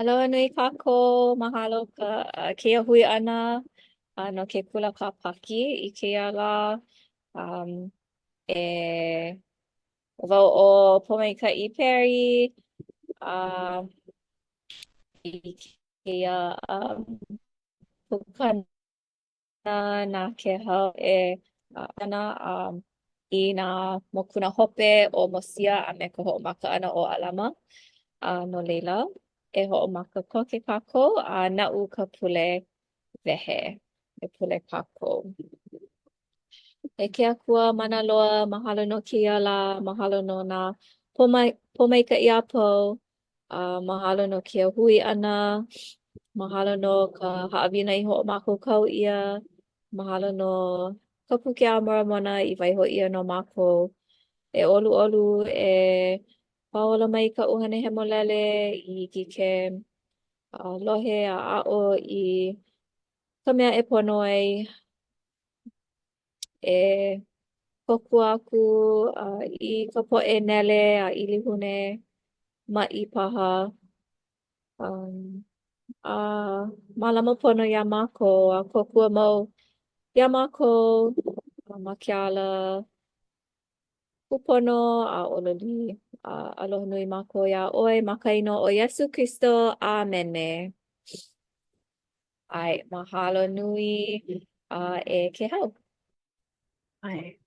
Aloha nui kākou, mahalo ka keia hui ana no ke kula kāpaki I keia la e wau o Pomaika'i Perry I keia pukana na ke hau ana I nā mokuna hope o Mosia a me ka ho'omaka ana o Alama no leila e ho'omaka koke kākou a na'u ka pule wehe e pule kākou. E ke akua mana loa mahalo no keia la mahalo no nā pomaika'i a pou mahalo no ke hui ana mahalo no ka ha'awina I ho'omākou kau ʻia mahalo no ka puke a moramona I waiho ʻia no mākou e ʻoluʻolu e paola mai ka ʻuhane hemolele I hiki ke lohe a a'o I ka mea e pono ai e kokua aku I ka poʻe nele a ʻilihune maʻi paha a mālama pono iā mākou a kokua mau iā mākou ma ke ala kupono a ʻololi aloha nui mākou iā ʻoe ma ka ino o Iesu Kristo Amene. Ai mahalo nui e ke hau. Ai,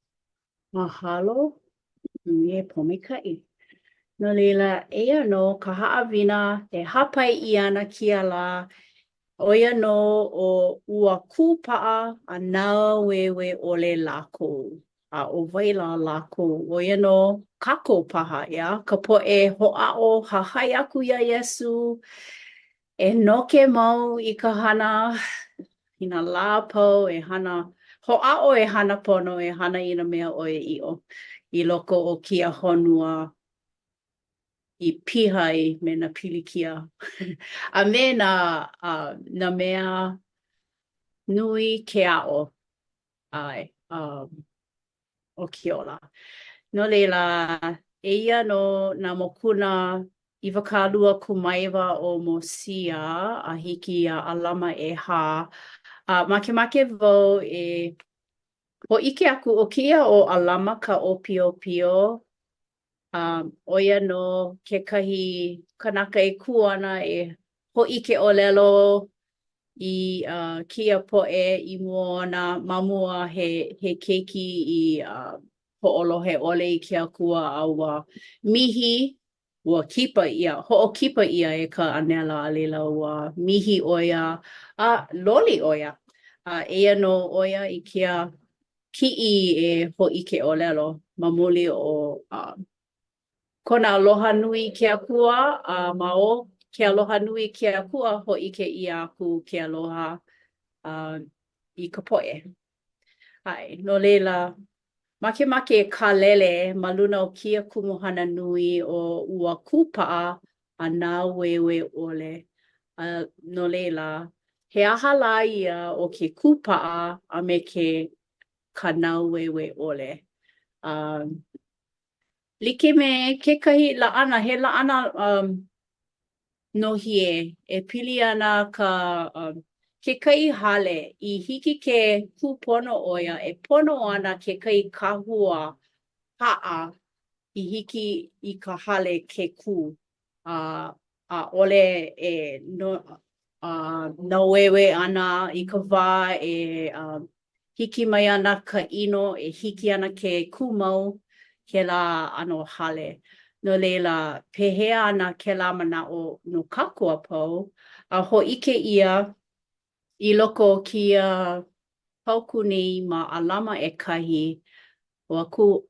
mahalo nui e Pomaika'i. No leila, eia no ka ha'awina e hapai I ana kia la oia no o ua kūpa'a a nāwewe ʻole lākou. A ʻo waila lākou oia no kākou paha, ia? Ka poʻe hoʻaʻo hahai aku iā Iesu e noke mau I ka hana I nā lā pau e hana hoʻaʻo e hana pono e hana I nā mea ʻoe iʻo I loko o kia honua I piha ai me nā pilikia. A me nā mea nui ke aʻo ai o Kiola. No leila, eia no nā mokuna 2,000 o Mosia a hiki a Alama ʻehā. Makemake wau e hoʻike aku o kia o Alama ka ʻōpiopio. Oia no kekahi kanaka e kuana e hoʻike ʻōlelo I kia poʻe I mua ona ma mua he keiki I hoʻolohe ʻole I ke akua a ua mihi ua kipa ʻia, hoʻokipa ʻia e ka anela a leila ua mihi ʻoia a loli ʻoia. Eia no ʻoia I kia kiʻi e hoʻike ʻōlelo ma muli o kona aloha nui ke akua ma o ke aloha nui ke akua hoʻike ʻia aku ke aloha I ka poʻe. Ai, no leila, makemake e kālele ma luna o kia kumuhana nui o ua kūpaʻa a nāwewe ʻole. No leila, he aha lā ia o ke kūpaʻa a me ke nāwewe ʻole. Like me kekahi laʻana, he laʻana nohie e pili ana ka kekahi hale I hiki ke kūpono ʻoia e pono ana kekahi kāhua paʻa I hiki I ka hale ke kū. A ʻole e nauewe ana I ka wā e hiki mai ana ka ʻino e hiki ana ke kūmau kēlā ʻano hale. No leila, pehea ana kēlā manaʻo no kākou a pau a hōʻike ʻia I loko o kia paukuni ma Alama ʻekahi ua koho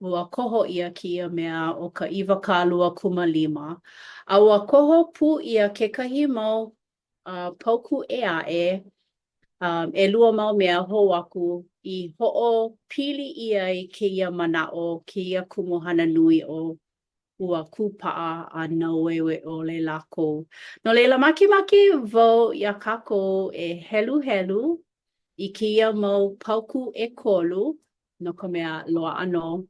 ʻia kēia mea o ka 2,015. A ua koho pū ʻia kekahi mau pauku ʻē aʻe 2 mau mea hou aku I hoʻopili ʻia I kēia manaʻo kēia kumuhana nui o ua kūpaʻa a nāwewe ʻole lākou. No leila makemake wau iā kākou e heluhelu I kēia mau pauku ʻekolu no ka mea loaʻa nō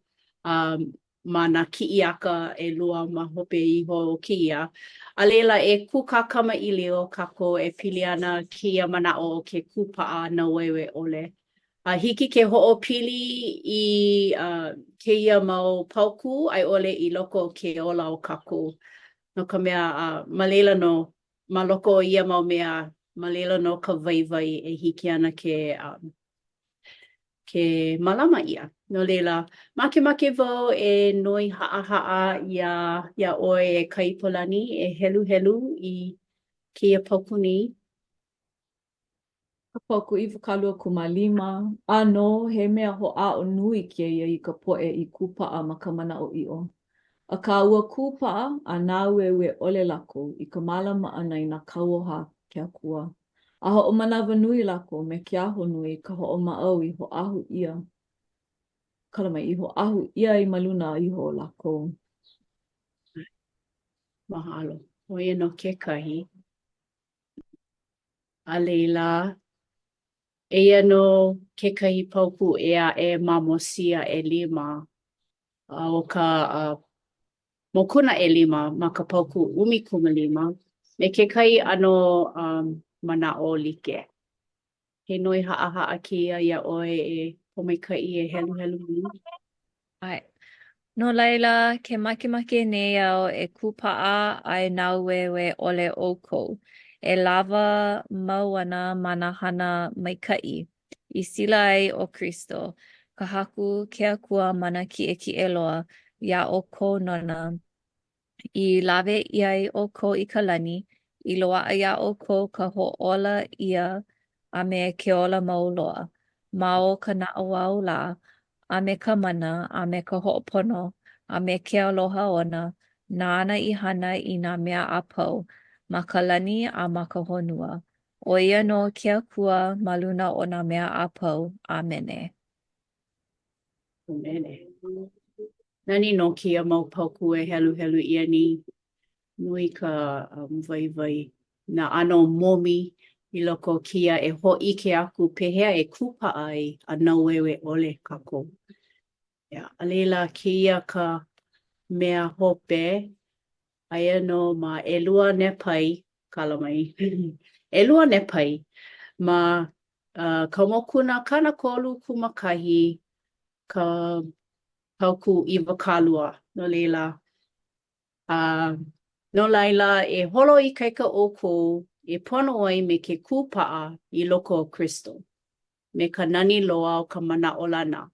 ma nā ki'iaka e lua ma hope iho o kia. A leila e kūkākama i leo kako e pili ana kia mana'o o ke kūpa'a na wewe ole. Hiki ke ho'opili i keia mau pauku ai ole i loko o ke ola o kako. No ka mea ma leila no, ma loko o ia mau mea, ma leila no ka waiwai e hiki ana ke malama ia. No leila, make wau e noi haa ia oe e Kaipolani e helu i kia pauku ni. Ka pauku ʻiwakaluakūmālima. ʻAno, he mea hoʻāʻo nui kēia i ka poʻe i kūpaʻa ma ka manaʻo ʻiʻo. Akā ua kūpaʻa a nāueue ʻole lākou i ka mālama ʻana i nā kauoha ke Akua. A hoʻomanawa nui lākou me ke aho nui ka hoʻomaʻau i hoʻahu ʻia. Kalamai, i hoʻahu ʻia i ma luna iho lākou. Mahalo. Oia no kekahi. A leila, eia no kekahi pauku ea e mamosia e lima. O ka mokuna e lima ma ka pauku 15. Me kekahi ano mana'o like. He noi haa kia ia oe e homekai e helu. Ai. No laila, ke makemake nei au e kupa'a ai nāuewe ole ʻoukou. E lawa mau ana ma nā hana maikaʻi. I sila ai o Kristo. Ka haku ke Akua mana kiʻekiʻe loa iā ʻoukou nona. I lawe i ai ʻoukou i ka lani. I loaʻa iā ʻoukou ka hoʻola ia a me ke ola mau loa. Ma o ka naʻauao la. A me ka mana, a me ka hoʻopono, a me ke aloha ona, nāna I hana I nā mea a pau, ma ka lani a ma ka honua. O ia no ke Akua ma luna o nā mea a pau. Amene. Amene. Nani no kia mau pauku e helu ia ni. Nui ka waiwai na ano momi I loko kia e hoʻike aku pehea e kupa ai a nauewe ole kako. A leila kia ka mea hope aia no ma ʻelua nepai, kalamai, ʻelua nepai ma ka mokuna kanakolu kumakahi ka pauku ʻiwakalua no leila. No laila e holo I kaika ʻoukou e pono ai me ke kūpaʻa I loko o Kristo. Me ka nani loa o ka manaʻo lana.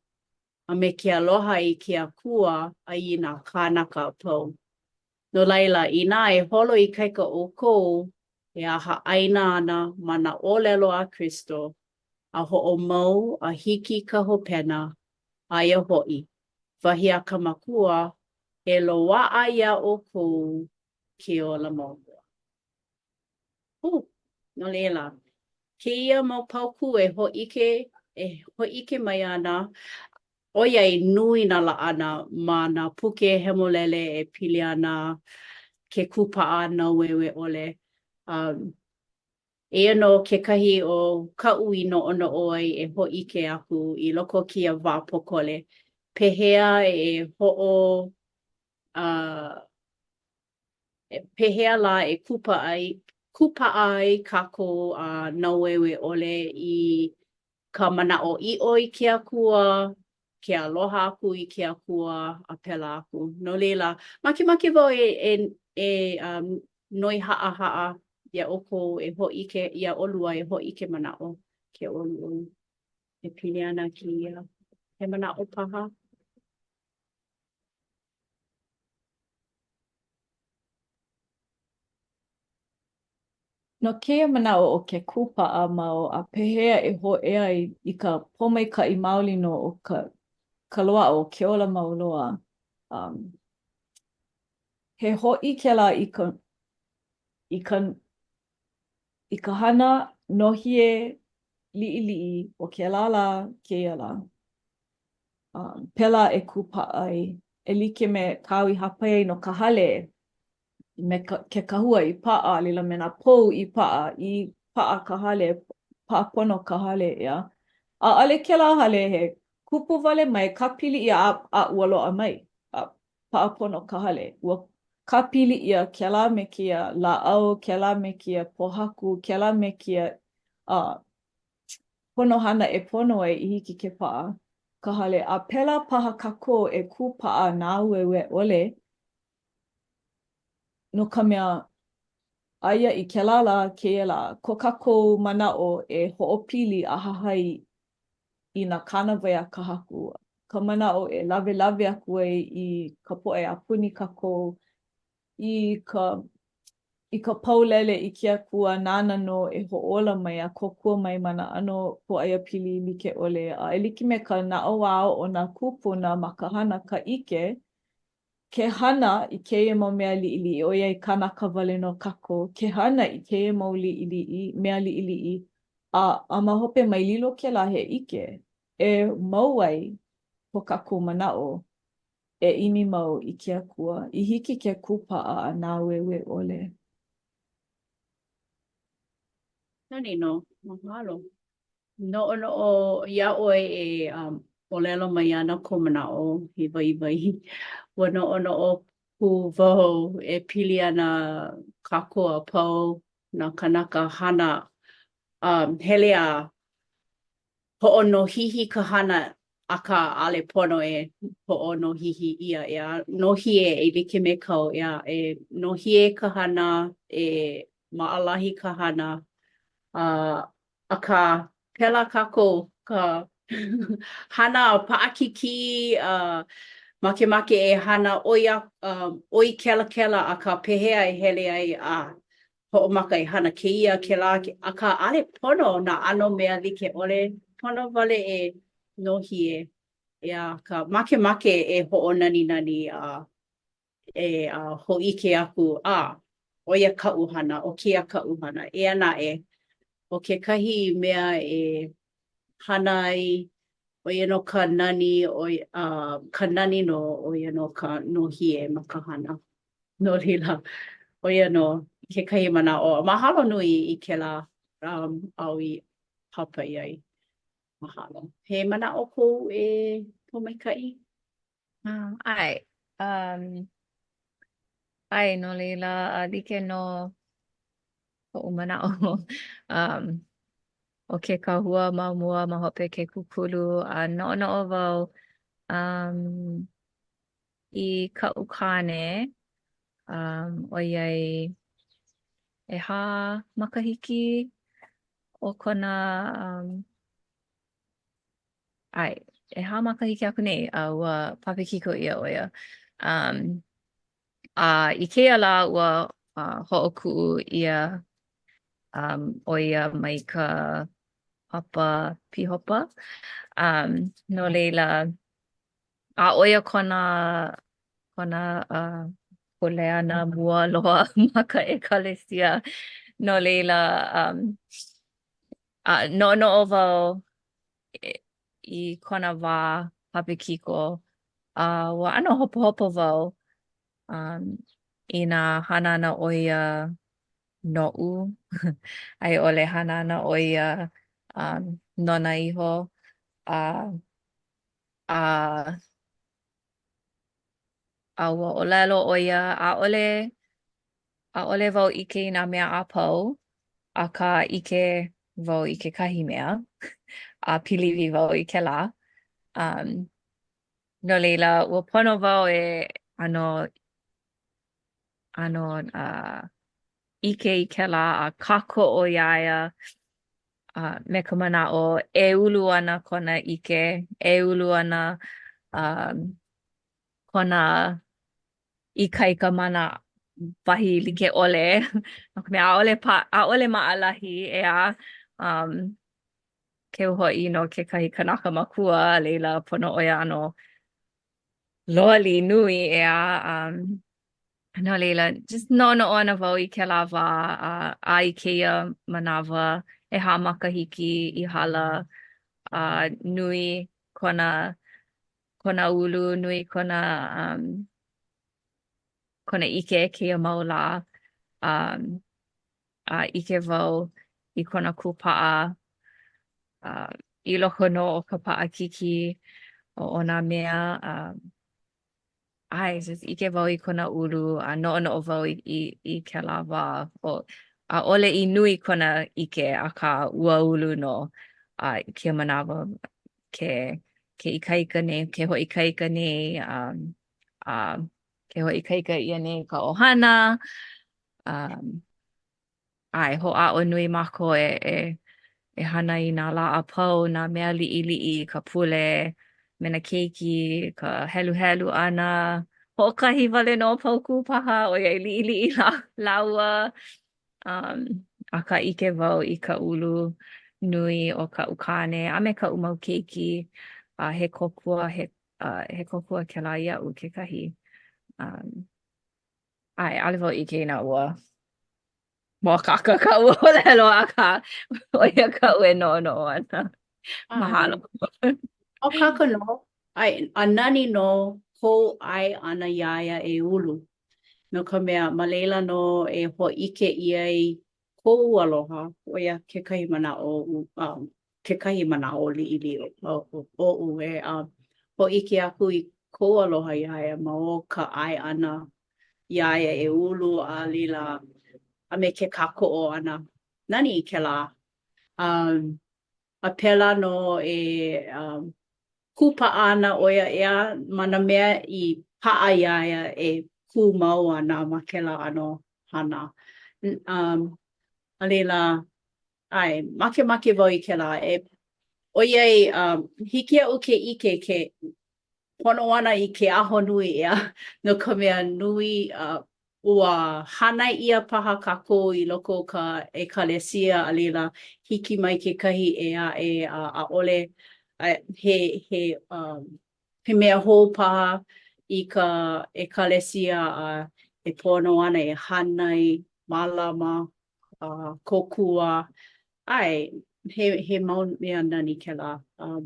A me ke aloha I ke Akua a I nā kānaka pau. No laila, inā e holo I kaika ʻoukou e aha ʻaina ana ma nā ʻōlelo a Kristo. A hoʻomau a hiki ka hopena aia hoʻi. Wahi a ka makua e loaʻa ia ʻoukou ke ola maua. No leila, keia mau pauku e hoʻike mai ana. Oiai nui nā laʻana ma nā puke hemolele e pili ana ke kupaʻa na wewe ole. Eia no kekahi o kaʻu I noʻonoʻo ai e hoʻike aku I loko kia wā pokole. Pehea e pehea la e kupaʻa ai kako nauewe ole I ka manaʻo ʻiʻo I ke Akua, ke aloha aku I ke Akua a pela aku. No leila, makemake wau noi haa ia ʻoukou e hoʻike, ia ʻolua e hoʻike manaʻo ke ʻoluʻolu. E pili ana kēia. He manaʻo paha. No keia manaʻo o ke kūpaʻa mau a pehea e hōʻe ai I ka pōmaikaʻi maoli no o ka loaʻa o ke ola mau loa. He hōʻikela I ka hana nohie liʻiliʻi o ke lā keia la. Pela e kūpaʻa ai e like me kāu I hapai ai no ka hale me ke kahua I paʻa a leila me nā pou I paʻa ka hale, paʻapono ka hale ʻia. ʻAʻale kēlā hale he kupu wale mai ka pili ʻia a ua loaʻa mai. pa'apono kahale. Ua kapili ia kēlā me kia la'au, kēlā me kia pohaku, kēlā me kia ponohana e pono ai i hiki ke pa'a. Kahale, a pela paha kako e kūpa'a nā wewe ole, no ka mea aia i kēlā la keia la, ko kako mana'o e ho'opili a hahai i nā kanawai a ka haku. Ka mana'o e lawe aku ai i ka po'e a puni kako, i ka paulele i kia kua nana no e ho'ola mai a kokua mai mana ano po'aia pili like ole. A e like me ka na'auao o nā kūpuna ma ka hana ka ike, ke hana i keia mau mea li'ili'i, o iai kanaka wale no kako, ke hana i keia mau li'ili'i, mea li'ili'i, a ma hope mai lilo ke la he ike, e mau ai po kako mana'o, e imi mau i kia kua, i hiki ke kūpa'a a nā wewe ole. Nani no, mahalo. No ia oi e olelo mai ana ko mana'o iwa. Ua no pu waho e pili ana kākua pau na kanaka hana hele a ho'ono hihi ka hana a ka ale pono e ho'ono hihi ia ea nohie e like me kau ea e nohie ka hana e maalahi ka hana a ka pela kako ka hana pa'akiki make e hana oi kela a ka pehea e hele ai a ho'omaka e hana keia kela a ka ale pono na ano mea like ole pono wale e nohie ea ka make e ho'onani ho'ike aku oia ka uhana o kia ka uhana e ana e o kekahi mea e hana ai o ia no ka nani ka nani no o ia no ka nohie ma ka hana. No lila o ia no kekahi mana'o. Mahalo nui i kela au i hapa iai. Mahalo. He mana'o kou e pomaikai? Ai. Ai no leila like no o mana'o. O ke kahua ma mua ma hope ke kukulu a no'ono'o wau I ka ukane o iai e hā makahiki o kona e hā makahiki aku nei a ua papikiko ia oia. I keia la ua ho'oku'u ia o ia mai ka papa pihopa. No leila a oia kona poleana mua loa ma ka ekalesia. No leila no wau I kona wā papikiko ua ano hopo wau I nā hanana o ia no'u ai ole hanana o ia nona iho ua olelo o ia a ole wau ike I nā mea a pau a ka ike wau I ke kahi mea a piliwi wau I ke la. No leila ua pono wau e ano ike I ke la a kako o iaia me ka mana'o e ulu ana kona ike, e ulu ana kona ikaika mana wahi like ole. No ka mea a'ole ma'alahi ea keu ho'i no kekahi kanaka makua leila pono o ia ano loli nui ea no leila just no'ono'o ana wau I ke la wā a I keia manawa e hā makahiki I hala nui kona ulu nui kona ike keia mau la ike wau I kona kupa'a I loko no o ka pa'akiki o nā mea just ike wau I kona ulu, a no'ono'o wau I kēlā wā. A ole I nui kona ike, a ka ua ulu no. Kia manawa ke ikaika nei, ke ho'ikaika nei, ke ho'ikaika ia nei ka ʻohana. Um, ho'a'o nui mākou e hana I nā lā a pau, nā mea li'ili'i, ka pule, me na keiki, ka helu helu ʻana. Ho'okahi wale no pau kūpaha, ʻoiai li'ili'i laua. A ka ʻike wau I ka ulu nui o ka ʻukane, a me ka mau keiki, he kokua kēlā iaʻu kekahi. Ale wau ʻike I nā ua. Moakaka ka ua holelo a ka oia ka ue noʻonoʻo ana. Mahalo. O kāka no, a nani no kou ai ana iaia e ulu. No ka mea ma leila no e ho'ike ia I kou aloha, oia kekahi mana o li'ili o u e ho'ike aku I kou aloha iaia ma o ka ai ana iaia e ulu a lila a me ke kāko'o ana. Nani I kēlā. A pela no kupa'a ana ʻoia ea ma na mea I pa'a iaia e kū mau ana ma kēlā ʻano hana. A leila, makemake wau I kēlā. ʻOiai hiki aʻu ke ʻike ke pono ana I ke aho nui ea no ka mea nui ua hana ia paha kākou I loko o ka ʻekalesia a leila hiki mai kekahi e aʻe ʻaʻole he mea hou paha I ka ʻekalesia e pono ana e hana I mālama, kōkua. He mau mea nani kēlā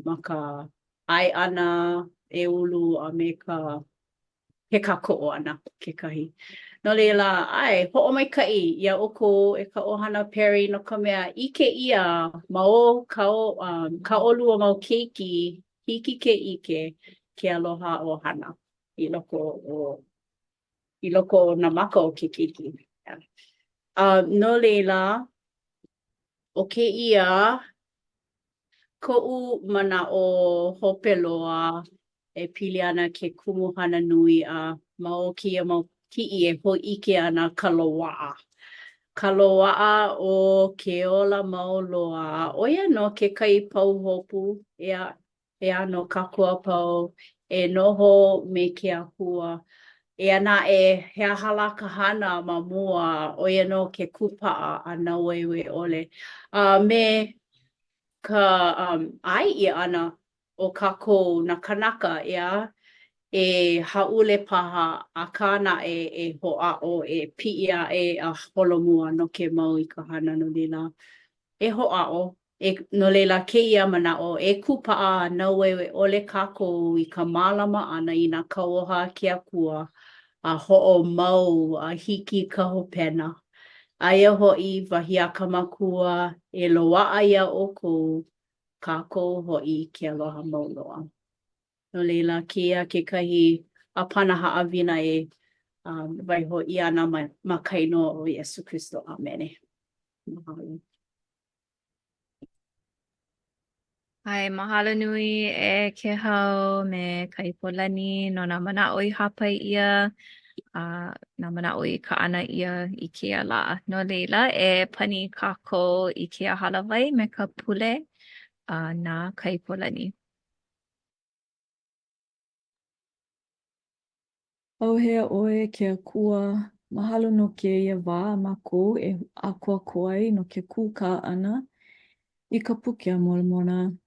ma ka ʻai ʻana e ulu a me he kāko'o ana kekahi. No leila, ho'omaikaʻi ia ʻoukou e ka ʻohana Perry no ka mea ʻike ia ma o ka ʻolua mau keiki hiki ke ʻike ke aloha ʻohana I loko o nā maka o ke keiki. No leila, o kēia koʻu manaʻo hope loa e pili ana ke kumuhana nui ma o kēia mau kiʻi e hōʻike ana ka loaʻa. Ka loaʻa o ke ola mau loa ʻoia no kekahi pauhopu e ano kākua pau e noho me ke Akua. E anaʻe he aha lā ka hana ma mua ʻoia no ke kupaʻa a naueue ʻole. Me ka ʻai ʻia ana o kākou na kanaka ʻea e haʻule paha akā naʻe e hoʻaʻo e piʻi aʻe a holomua no ke mau I ka hana no leila. E hoʻaʻo no leila kēia manaʻo e kupaʻa a naueue ʻole kākou I ka mālama ʻana I nā kauoha ke Akua a hoʻomau a hiki ka hopena. Aia hoʻi wahi a ka makua e loaʻa ia ʻoukou kākou hoʻi ke aloha mau loa. No leila kēia kekahi a pana haʻawina e waiho I ana ma ka inoa o Iesu Kristo. Amene. Mahalo. Mahalo nui e ke hau me ka ipolani no nā manaʻo I hapa ia. Nā manaʻo I ka ʻana ia I kēia lā. No leila e pani kākou I kēia halawai me ka pule nā kaipolani. Auhea ʻoe ke Akua, mahalo no kēia wā mākou e akoakoa ai no ke kūkā ʻana I ka puke a molamona.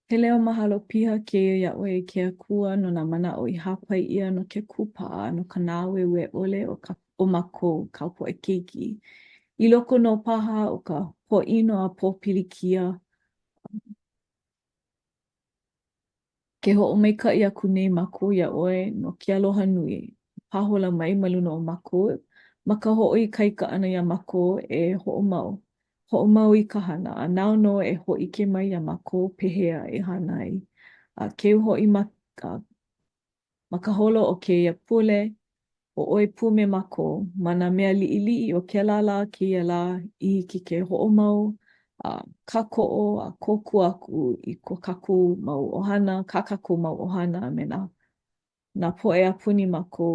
He leo mahalo piha kēia iaʻoe I ke Akua no nā manaʻo I hapa ia no ke kūpaʻa no ka nāueue ʻole o mākou kaupoʻe keiki. I loko no paha o ka poʻino a pōpilikia. Ke hoʻomaikaʻi aku nei mākou iaʻoe no ke aloha nui. Pahola mai ma luna o mākou. Ma ka hoʻoikaika ʻana iā mākou e hoʻomau. Hoʻomau I ka hana. A nao no e hōʻike mai iā mākou pehea e hana ai. Keu hoʻi Ma ka holo o kēia pule, o oi pume mako, ma nā mea liʻiliʻi o kēlā lā kēia lā i hiki ke hoʻomau, kakoʻo a kōkua aku i ko kaku mau ʻohana, ka kaku mau ʻohana me nā poʻe apuni mako,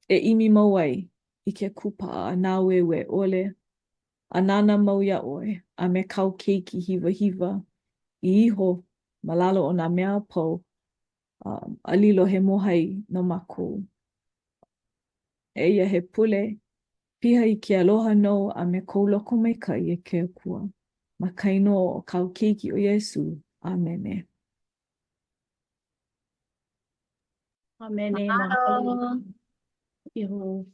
e ʻimi mau ai i ke kupaʻa a nāwewe ʻole, a nāna mau iaʻoe, a me kau keiki hiwa hiwa, i iho ma lalo o nā mea apau, a lilo he mohai no mākou. Eia he pule, piha i ke aloha nou a me kou loko maikaʻi e ke akua. Ma ka inoa o kau keiki o Iesu. Amene. Amene, mahalo. Mahalo. Iho.